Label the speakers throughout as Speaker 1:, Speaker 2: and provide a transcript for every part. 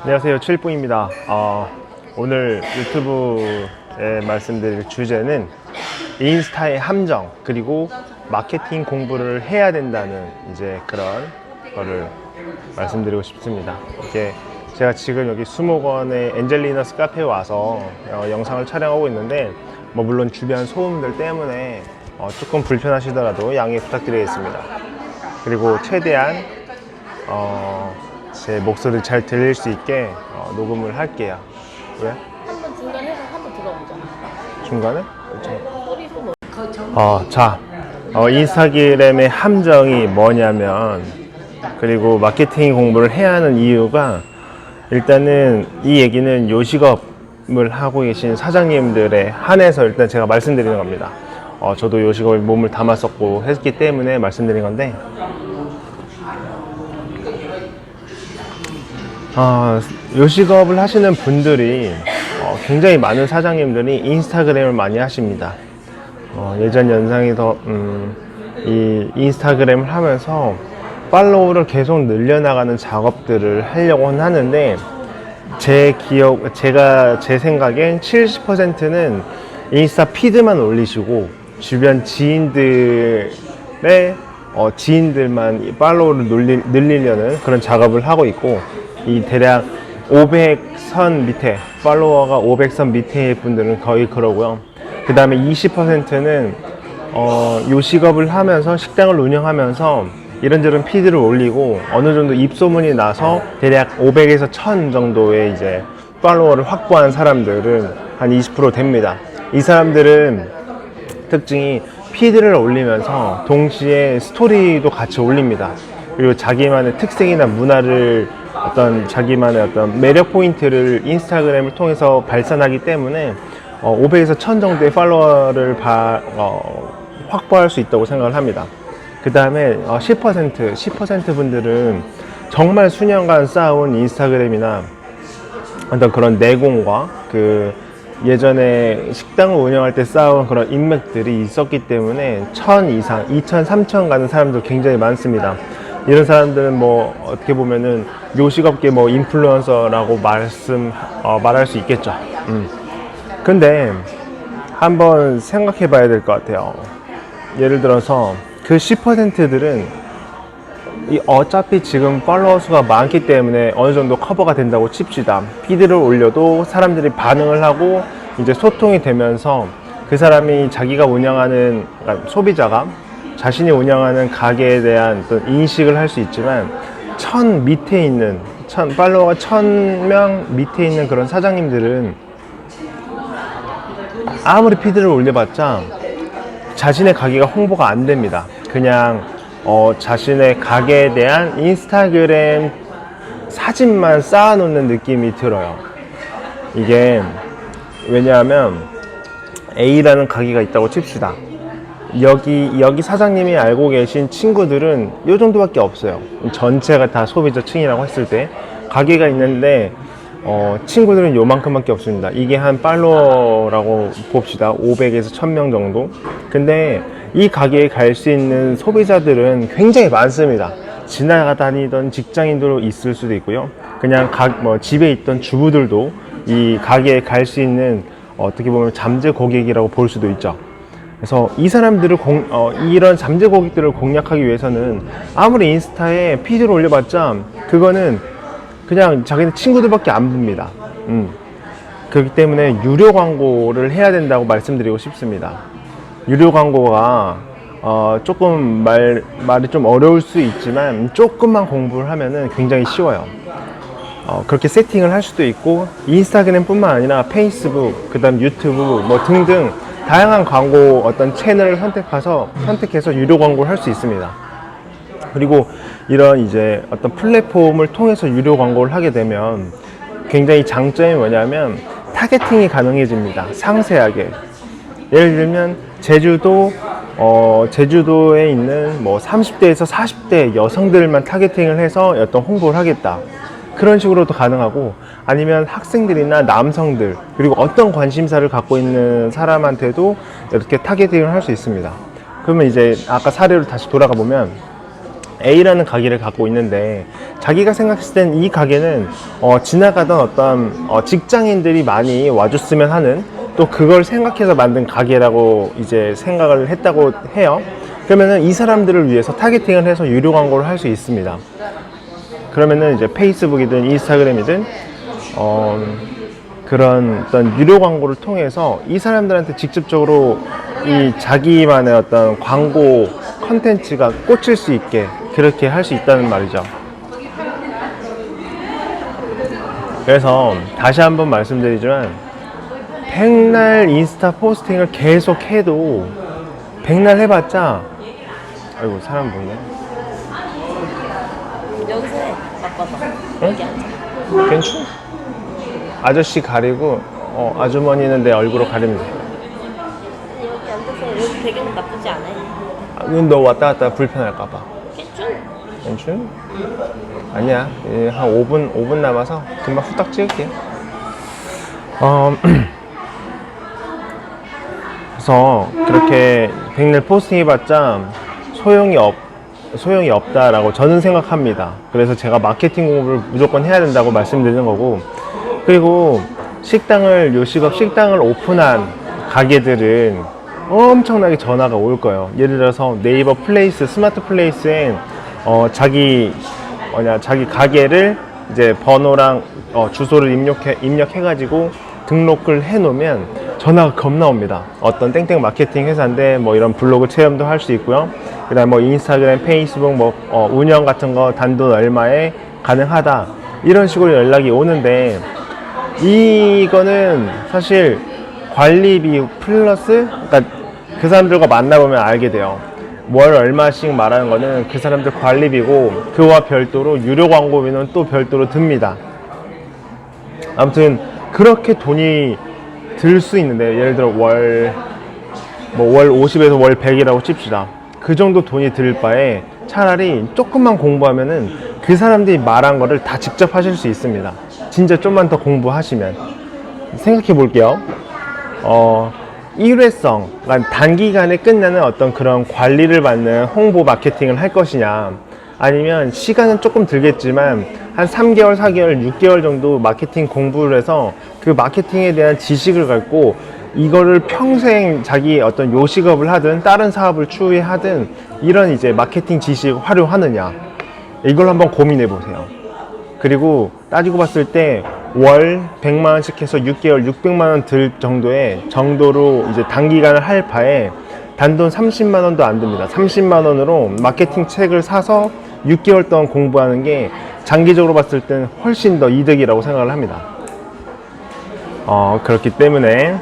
Speaker 1: 안녕하세요, 칠뿡입니다. 오늘 유튜브에 말씀드릴 주제는 인스타의 함정 그리고 마케팅 공부를 해야 된다는 이제 그런 거를 말씀드리고 싶습니다. 이게 제가 지금 여기 수목원의 엔젤리너스 카페에 와서 영상을 촬영하고 있는데 물론 주변 소음들 때문에 조금 불편하시더라도 양해 부탁드리겠습니다. 그리고 최대한 제 목소리 잘 들릴 수 있게 녹음을 할게요. 왜?
Speaker 2: 한번 중간에 해서 한번 들어보자.
Speaker 1: 중간에?
Speaker 2: 자,
Speaker 1: 인스타그램의 함정이 뭐냐면, 그리고 마케팅 공부를 해야 하는 이유가, 일단은 이 얘기는 요식업을 하고 계신 사장님들에 한해서 일단 제가 말씀드리는 겁니다. 저도 요식업에 몸을 담았었고 했기 때문에 말씀드린 건데, 요식업을 하시는 분들이 굉장히 많은 사장님들이 인스타그램을 많이 하십니다. 예전 연상에서 이 인스타그램을 하면서 팔로우를 계속 늘려나가는 작업들을 하려고 하는데, 제 생각엔 70%는 인스타 피드만 올리시고 주변 지인들만 팔로우를 늘리려는 그런 작업을 하고 있고, 이 대략 500선 밑에, 팔로워가 500선 밑에 분들은 거의 그러고요. 그 다음에 20%는 요식업을 하면서, 식당을 운영하면서 이런저런 피드를 올리고 어느 정도 입소문이 나서 대략 500에서 1000 정도의 이제 팔로워를 확보한 사람들은 한 20% 됩니다. 이 사람들은 특징이 피드를 올리면서 동시에 스토리도 같이 올립니다. 그리고 자기만의 특색이나 문화를, 자기만의 어떤 매력 포인트를 인스타그램을 통해서 발산하기 때문에 500에서 1000 정도의 팔로워를 확보할 수 있다고 생각을 합니다. 그 다음에 10% 분들은 정말 수년간 쌓아온 인스타그램이나 어떤 그런 내공과 예전에 식당을 운영할 때 쌓아온 그런 인맥들이 있었기 때문에 1000 이상, 2000, 3000 가는 사람도 굉장히 많습니다. 이런 사람들은 어떻게 보면은 요식업계 인플루언서라고 말할 수 있겠죠. 근데 한번 생각해 봐야 될 것 같아요. 예를 들어서 그 10%들은 어차피 지금 팔로워 수가 많기 때문에 어느 정도 커버가 된다고 칩시다. 피드를 올려도 사람들이 반응을 하고 이제 소통이 되면서 그 사람이 자기가 운영하는, 그러니까 소비자가 자신이 운영하는 가게에 대한 어떤 인식을 할 수 있지만, 팔로워가 1000명 밑에 있는 그런 사장님들은 아무리 피드를 올려봤자 자신의 가게가 홍보가 안 됩니다. 그냥 자신의 가게에 대한 인스타그램 사진만 쌓아놓는 느낌이 들어요. 이게 왜냐하면 A라는 가게가 있다고 칩시다. 여기 사장님이 알고 계신 친구들은 요 정도밖에 없어요. 전체가 다 소비자 층이라고 했을 때 가게가 있는데 친구들은 요만큼밖에 없습니다. 이게 한 팔로워라고 봅시다. 500에서 1000명 정도. 근데 이 가게에 갈 수 있는 소비자들은 굉장히 많습니다. 지나다니던 직장인도 있을 수도 있고요. 그냥 집에 있던 주부들도 이 가게에 갈 수 있는, 어떻게 보면 잠재 고객이라고 볼 수도 있죠. 그래서 이 사람들을 이런 잠재 고객들을 공략하기 위해서는 아무리 인스타에 피드를 올려봤자 그거는 그냥 자기네 친구들밖에 안 봅니다. 그렇기 때문에 유료 광고를 해야 된다고 말씀드리고 싶습니다. 유료 광고가 조금 말이 좀 어려울 수 있지만 조금만 공부를 하면은 굉장히 쉬워요. 그렇게 세팅을 할 수도 있고, 인스타그램 뿐만 아니라 페이스북, 그 다음 유튜브 등등 다양한 광고 어떤 채널을 선택해서 유료 광고를 할 수 있습니다. 그리고 이런 이제 어떤 플랫폼을 통해서 유료 광고를 하게 되면 굉장히 장점이 뭐냐면 타겟팅이 가능해집니다. 상세하게. 예를 들면 제주도에 있는 30대에서 40대 여성들만 타겟팅을 해서 어떤 홍보를 하겠다. 그런 식으로도 가능하고, 아니면 학생들이나 남성들, 그리고 어떤 관심사를 갖고 있는 사람한테도 이렇게 타겟팅을 할 수 있습니다. 그러면 이제 아까 사례로 다시 돌아가 보면 A라는 가게를 갖고 있는데 자기가 생각했을 땐 이 가게는 지나가던 어떤 직장인들이 많이 와줬으면 하는 또 그걸 생각해서 만든 가게라고 이제 생각을 했다고 해요. 그러면은 이 사람들을 위해서 타겟팅을 해서 유료 광고를 할 수 있습니다. 그러면은 이제 페이스북이든 인스타그램이든 그런 어떤 유료 광고를 통해서 이 사람들한테 직접적으로 이 자기만의 어떤 광고 컨텐츠가 꽂힐 수 있게 그렇게 할 수 있다는 말이죠. 그래서 다시 한번 말씀드리지만 백날 인스타 포스팅을 계속 해도 백날 해봤자 아이고 사람 보네.
Speaker 2: 여기서 해. 바빠서.
Speaker 1: 응?
Speaker 2: 여기 앉아.
Speaker 1: 괜찮아. 아저씨 가리고 아주머니는 내 얼굴로 가리면 돼.
Speaker 2: 여기 앉아서 여기 배경은 나쁘지 않아.
Speaker 1: 너 왔다 갔다 불편할까봐.
Speaker 2: 괜찮?
Speaker 1: 괜찮? 아니야. 한 5분 남아서 금방 후딱 찍을게. 그래서 그렇게 백날 포스팅 해봤자 소용이 없다라고 저는 생각합니다. 그래서 제가 마케팅 공부를 무조건 해야 된다고 말씀드리는 거고, 그리고 요식업 식당을 오픈한 가게들은 엄청나게 전화가 올 거예요. 예를 들어서 네이버 플레이스, 스마트 플레이스에 자기 가게를 이제 번호랑 주소를 입력해가지고 등록을 해놓으면 전화가 겁나 옵니다. 어떤 땡땡 마케팅 회사인데 뭐 이런 블로그 체험도 할 수 있고요. 그 다음에 뭐 인스타그램, 페이스북 운영 같은 거 단돈 얼마에 가능하다. 이런 식으로 연락이 오는데 이거는 사실 관리비 플러스, 그러니까 그 사람들과 만나보면 알게 돼요. 월 얼마씩 말하는 거는 그 사람들 관리비고 그와 별도로 유료 광고비는 또 별도로 듭니다. 아무튼 그렇게 돈이 들 수 있는데 예를 들어 월 50에서 월 100이라고 칩시다. 그 정도 돈이 들 바에 차라리 조금만 공부하면은 그 사람들이 말한 거를 다 직접 하실 수 있습니다. 진짜 좀만 더 공부하시면. 생각해 볼게요. 일회성, 그러니까 단기간에 끝나는 어떤 그런 관리를 받는 홍보 마케팅을 할 것이냐, 아니면 시간은 조금 들겠지만 한 3개월, 4개월, 6개월 정도 마케팅 공부를 해서 그 마케팅에 대한 지식을 갖고 이거를 평생 자기 어떤 요식업을 하든 다른 사업을 추구하든 이런 이제 마케팅 지식을 활용하느냐, 이걸 한번 고민해 보세요. 그리고 따지고 봤을 때 월 100만 원씩 해서 6개월 600만 원 들 정도로 이제 단기간을 할 바에 단돈 30만 원도 안 듭니다. 30만 원으로 마케팅 책을 사서 6개월 동안 공부하는 게 장기적으로 봤을 때는 훨씬 더 이득이라고 생각을 합니다. 그렇기 때문에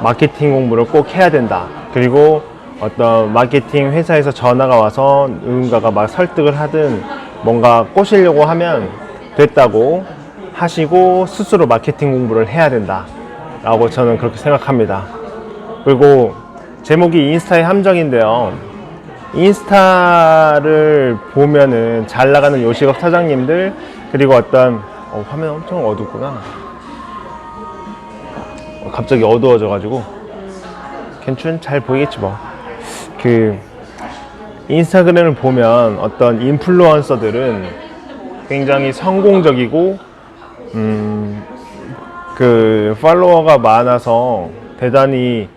Speaker 1: 마케팅 공부를 꼭 해야 된다. 그리고 어떤 마케팅 회사에서 전화가 와서 누군가가 막 설득을 하든 뭔가 꼬시려고 하면 됐다고 하시고 스스로 마케팅 공부를 해야 된다 라고 저는 그렇게 생각합니다. 그리고 제목이 인스타의 함정인데요, 인스타를 보면은 잘 나가는 요식업 사장님들, 그리고 어떤 화면 엄청 어둡구나. 갑자기 어두워져 가지고 잘 보이겠지 뭐. 그 인스타그램을 보면 어떤 인플루언서들은 굉장히 성공적이고 그 팔로워가 많아서 대단히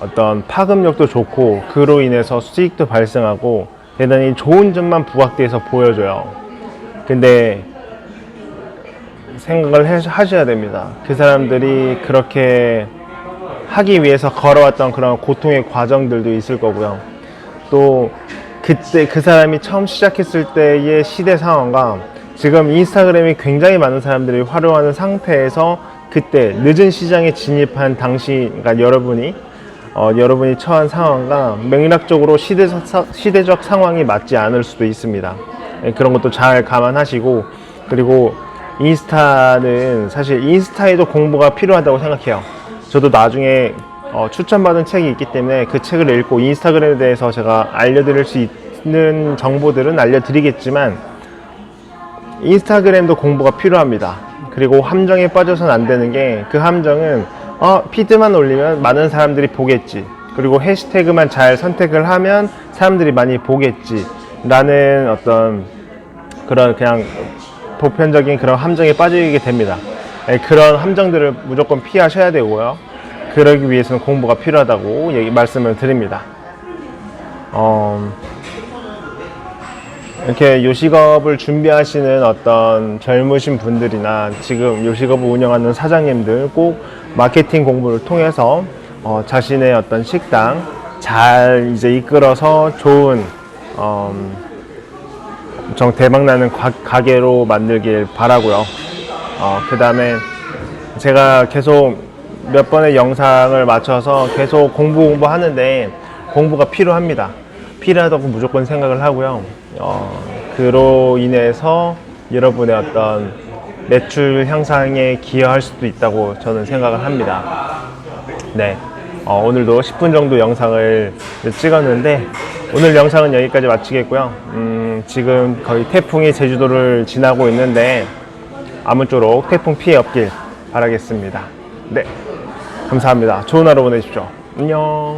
Speaker 1: 어떤 파급력도 좋고 그로 인해서 수익도 발생하고 대단히 좋은 점만 부각돼서 보여줘요. 근데 생각을 하셔야 됩니다. 그 사람들이 그렇게 하기 위해서 걸어왔던 그런 고통의 과정들도 있을 거고요. 또 그때 그 사람이 처음 시작했을 때의 시대 상황과 지금 인스타그램이 굉장히 많은 사람들이 활용하는 상태에서 그때 늦은 시장에 진입한 당시, 그러니까 여러분이 처한 상황과 맥락적으로 시대적 상황이 맞지 않을 수도 있습니다. 그런 것도 잘 감안하시고, 그리고 인스타는 사실 인스타에도 공부가 필요하다고 생각해요. 저도 나중에 추천받은 책이 있기 때문에 그 책을 읽고 인스타그램에 대해서 제가 알려드릴 수 있는 정보들은 알려드리겠지만 인스타그램도 공부가 필요합니다. 그리고 함정에 빠져서는 안 되는 게, 그 함정은 피드만 올리면 많은 사람들이 보겠지, 그리고 해시태그만 잘 선택을 하면 사람들이 많이 보겠지, 라는 어떤 그런 그냥 보편적인 그런 함정에 빠지게 됩니다. 그런 함정들을 무조건 피하셔야 되고요. 그러기 위해서는 공부가 필요하다고 말씀을 드립니다. 이렇게 요식업을 준비하시는 어떤 젊으신 분들이나 지금 요식업을 운영하는 사장님들 꼭 마케팅 공부를 통해서 자신의 어떤 식당 잘 이제 이끌어서 좋은 엄청 대박나는 가게로 만들길 바라고요. 그 다음에 제가 계속 몇 번의 영상을 맞춰서 계속 공부하는데 공부가 필요합니다. 필요하다고 무조건 생각을 하고요. 그로 인해서 여러분의 어떤 매출 향상에 기여할 수도 있다고 저는 생각을 합니다. 네. 오늘도 10분 정도 영상을 찍었는데 오늘 영상은 여기까지 마치겠고요. 지금 거의 태풍이 제주도를 지나고 있는데 아무쪼록 태풍 피해 없길 바라겠습니다. 네. 감사합니다. 좋은 하루 보내십시오. 안녕.